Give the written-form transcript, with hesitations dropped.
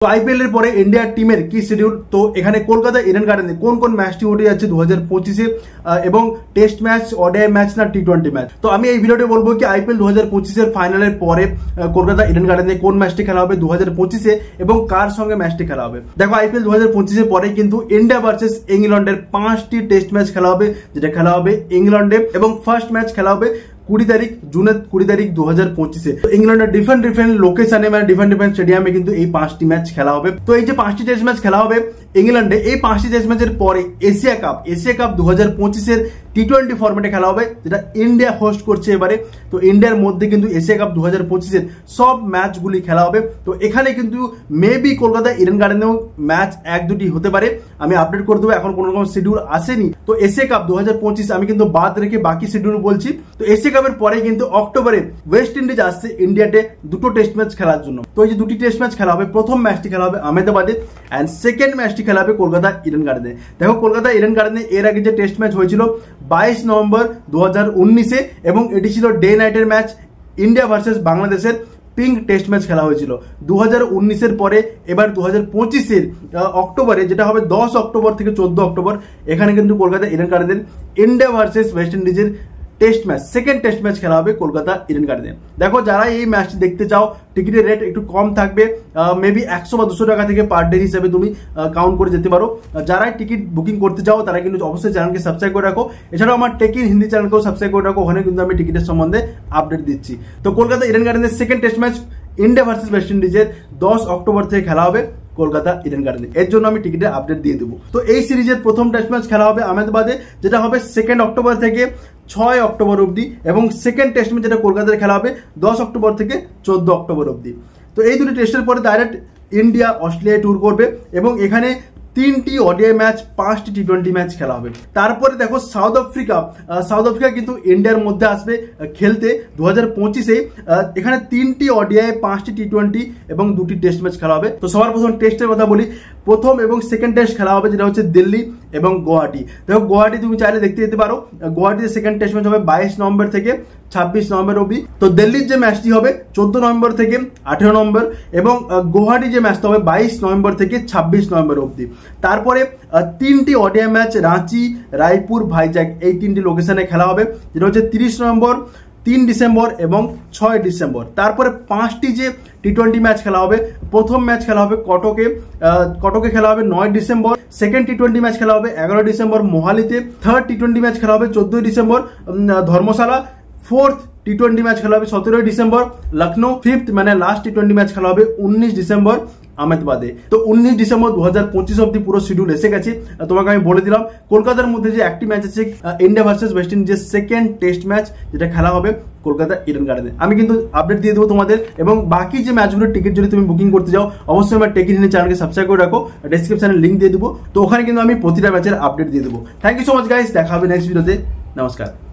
তো আইপিএল এর পরে ইন্ডিয়ার টিমের কি শিডিউল, তো এখানে কলকাতা ইডেন গার্ডেনে কোন কোন ম্যাচটি হতে যাচ্ছে 2025-এ এবং টেস্ট ম্যাচ, ওডিআই ম্যাচ না টি20 ম্যাচ। তো আমি এই ভিডিওতে বলবো কি আইপিএল 2025-এর ফাইনালের পরে কলকাতা ইডেন গার্ডেনে কোন ম্যাচটি খেলা হবে 2025-এ এবং কার সঙ্গে ম্যাচটি খেলা হবে। দেখো আইপিএল 2025-এর পরে কিন্তু ইন্ডিয়া ভার্সেস ইংল্যান্ডের 5টি টেস্ট ম্যাচ খেলা হবে, যেটা খেলা হবে ইংল্যান্ডে, এবং ফার্স্ট ম্যাচ খেলা হবে 20 তারিখ, জুনের 20 তারিখ 2025-এ। ইংল্যান্ডের ডিফারেন্ট লোকেশনে মানে ডিফারেন্ট স্টেডিয়ামে কিন্তু এই 5টি ম্যাচ খেলা হবে। তো এই যে 5টি টেস্ট ম্যাচ খেলা হবে ইংল্যান্ডে, এই 5টি টেস্ট ম্যাচের পরে এশিয়া কাপ 2025-এর টি20 ফরম্যাটে খেলা হবে, যেটা ইন্ডিয়া হোস্ট করছে এবারে। তো ইন্ডিয়ার মধ্যে কিন্তু এশিয়া কাপ 2025-এর সব ম্যাচগুলি খেলা হবে। তো এখানে কিন্তু মেবি কলকাতা ইডেন গার্ডেনেও ম্যাচ 1-2টি হতে পারে, আমি আপডেট করে দেবো, এখন কোনো রকম শিডিউল আসেনি। তো এশিয়া কাপ 2025 আমি কিন্তু বাদ রেখে বাকি শিডিউল বলছি। তো এশিয়া কাপের পরে কিন্তু অক্টোবরে ওয়েস্ট ইন্ডিজ আসছে ইন্ডিয়াতে দুটো টেস্ট ম্যাচ খেলার জন্য। তো এই যে দুটি টেস্ট ম্যাচ খেলা হবে, প্রথম ম্যাচটি খেলা হবে আহমেদাবাদে অ্যান্ড সেকেন্ড ম্যাচটি খেলা হবে কলকাতা ইডেন গার্ডেনে। দেখো কলকাতা ইডেন গার্ডেনে এর আগে যে টেস্ট ম্যাচ হয়েছিল 22 নভেম্বর 2019-এ, এবং এটি ছিল ডে নাইটের ম্যাচ, ইন্ডিয়া ভার্সেস বাংলাদেশের পিঙ্ক টেস্ট ম্যাচ খেলা হয়েছিল 2019-এর পরে। এবার 2025-এর অক্টোবরে, যেটা হবে 10 অক্টোবর থেকে 14 অক্টোবর, এখানে কিন্তু কলকাতা ইডেন গার্ডেনের ইন্ডিয়া ভার্সেস ওয়েস্ট ইন্ডিজের test match, second test match খেলা হবে কলকাতা ইডেন গার্ডেনে। দেখো যারা এই ম্যাচটি দেখতে চাও, টিকিটের রেট একটু কম থাকবে, মেবি 100 বা 200 টাকা থেকে পার ডে হিসাবে তুমি কাউন্ট করে যেতে পারো। যারা টিকিট বুকিং করতে চাও তারা কিন্তু অবশ্যই চ্যানেলকে সাবস্ক্রাইব করে রাখো। এছাড়াও আমার টেকিং হিন্দি চ্যানেলকেও সাবস্ক্রাইব করে রাখো, ওখানে কিন্তু আমি টিকিটের সম্বন্ধে আপডেট দিচ্ছি। তো কলকাতা ইডেন গার্ডেনের second test match India versus West ইন্ডিজের 10 অক্টোবর থেকে খেলা হবে কলকাতা ইডেন গার্ডেনে, এর জন্য আমি টিকিটের আপডেট দিয়ে দেবো। তো এই সিরিজের প্রথম টেস্ট ম্যাচ খেলা হবে আহমেদাবাদে, যেটা হবে 2 অক্টোবর থেকে 6 অক্টোবর অবধি, এবং সেকেন্ড টেস্ট ম্যাচ যেটা কলকাতায় খেলা হবে 10 অক্টোবর থেকে 14 অক্টোবর অবধি। তো এই দুটি টেস্টের পরে ডাইরেক্ট ইন্ডিয়া অস্ট্রেলিয়া ট্যুর করবে, এবং এখানে 3টি ওডিআই ম্যাচ, 5টি টি20 ম্যাচ খেলা হবে। তারপরে দেখো সাউথ আফ্রিকা কিন্তু ইন্ডিয়ার মধ্যে আসবে খেলতে 2025-এ। এখানে 3টি ওডিআই, 5টি টি20 এবং 2টি টেস্ট ম্যাচ খেলা হবে। তো সবার প্রথম টেস্টের কথা বলি, প্রথম এবং সেকেন্ড টেস্ট খেলা হবে, যেটা হচ্ছে দিল্লি এবং গুয়াহাটি। দেখো গুয়াহাটি তুমি চাইলে দেখতে যেতে পারো, গুয়াহাটিতে সেকেন্ড টেস্ট ম্যাচ হবে 22 নভেম্বর থেকে 26 নভেম্বর অবধি। তো দিল্লির যে ম্যাচটি হবে 14 নভেম্বর থেকে 18 নভেম্বর, এবং গুয়াহাটি যে ম্যাচটা হবে 22 নভেম্বর থেকে 26 নভেম্বর অবধি। তারপরে 3টি ওডিআই ম্যাচ রাঁচি, রায়পুর, ভাইজাগ, এই 3টি লোকেশনে খেলা হবে, যেটা হচ্ছে 30 নভেম্বর, 3 ডিসেম্বর এবং 6 ডিসেম্বর। তারপরে 5টি যে টি20 ম্যাচ খেলা হবে, প্রথম ম্যাচ খেলা হবে কটকে খেলা হবে 9 ডিসেম্বর, সেকেন্ড টি20 ম্যাচ খেলা হবে 11 ডিসেম্বর মোহালিতে, থার্ড টি20 ম্যাচ খেলা হবে 14 ডিসেম্বর ধর্মশালা, ফোর্থ টি20 ম্যাচ খেলা হবে 17 ডিসেম্বর লখনৌ, ফিফথ মানে লাস্ট টি20 ম্যাচ খেলা হবে 19 ডিসেম্বর আহমেদাবাদে। তো 19 ডিসেম্বর 2025 অব্দি পুরো শিডিউল এসে গেছে। তোমাকে আমি বলে দিলাম কলকাতার মধ্যে যে একটি ম্যাচ আছে ইন্ডিয়া ভার্সেস ওয়েস্ট ইন্ডিজের সেকেন্ড টেস্ট ম্যাচ, যেটা খেলা হবে কলকাতা ইডেন গার্ডেনে। আমি কিন্তু আপডেট দিয়ে দেবো তোমাদের, এবং বাকি যে ম্যাচগুলোর টিকিট যদি তুমি বুকিং করতে যাও অবশ্যই আমার টেকিং হিন্দি চ্যানেলকে সাবস্ক্রাইব করে রাখো, ডেসক্রিপশনে লিঙ্ক দিয়ে দেবো। তো ওখানে কিন্তু আমি প্রতিটা ম্যাচের আপডেট দিয়ে দেবো। Thank you so much guys, দেখা হবে নেক্সট ভিডিওতে। নমস্কার।